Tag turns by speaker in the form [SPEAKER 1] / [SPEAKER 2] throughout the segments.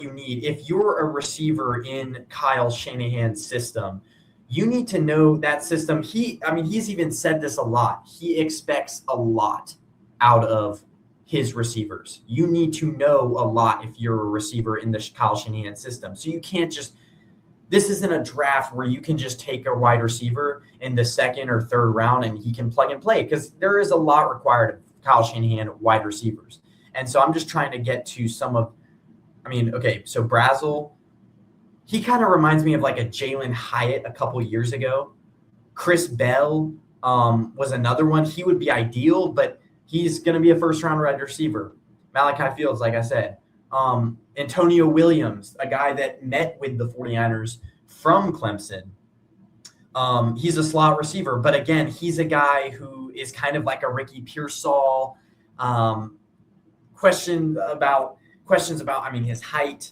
[SPEAKER 1] you need. If you're a receiver in Kyle Shanahan's system, you need to know that system. He's even said this a lot. He expects a lot out of his receivers. You need to know a lot if you're a receiver in the Kyle Shanahan system. So you can't just, this isn't a draft where you can just take a wide receiver in the second or third round and he can plug and play, because there is a lot required of Kyle Shanahan wide receivers. And so I'm just trying to get to some of, so Brazel, he kind of reminds me of like a Jalen Hyatt a couple years ago. Chris Bell was another one. He would be ideal, but he's going to be a first-round wide receiver. Malachi Fields, like I said. Antonio Williams, a guy that met with the 49ers from Clemson. He's a slot receiver, but again, he's a guy who is kind of like a Ricky Pearsall. Questions about his height,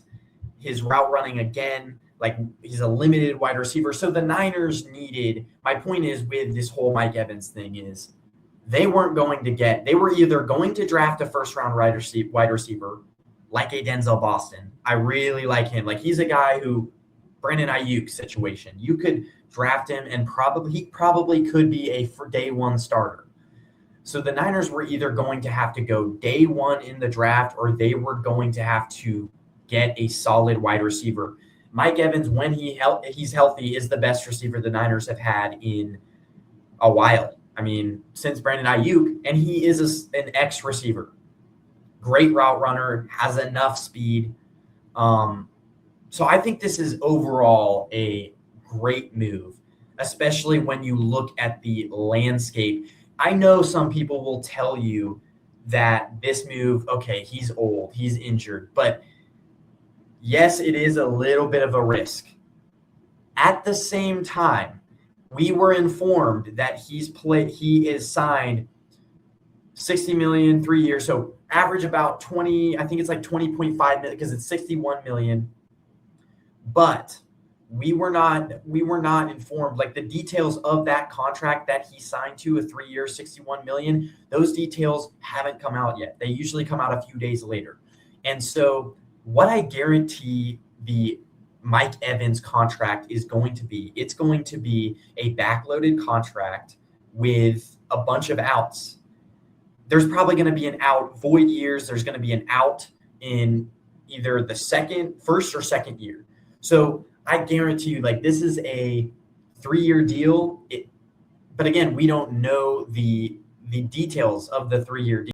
[SPEAKER 1] his route running, again, like he's a limited wide receiver. So the Niners needed, my point is with this whole Mike Evans thing is they were either going to draft a first round wide receiver like a Denzel Boston. I really like him. Like he's a guy who, Brandon Ayuk situation, you could draft him and he probably could be a day one starter. So the Niners were either going to have to go day one in the draft, or they were going to have to get a solid wide receiver. Mike Evans, when he's healthy, is the best receiver the Niners have had in a while. Since Brandon Ayuk, and he is an ex-receiver. Great route runner, has enough speed. So I think this is overall a great move, especially when you look at the landscape. I know some people will tell you that this move, okay, he's old, he's injured, but yes, it is a little bit of a risk. At the same time, we were informed that he is signed $60 million, 3 years. So average about 20, I think it's like 20.5 million because it's 61 million. But we were not informed, like the details of that contract that he signed to, a 3 year, 61 million. Those details haven't come out yet. They usually come out a few days later. And so what I guarantee the Mike Evans contract is going to be, it's going to be a backloaded contract with a bunch of outs. There's probably going to be an out void years. There's going to be an out in either the first or second year. So I guarantee you, like, this is a 3 year deal. But again, we don't know the details of the 3 year deal.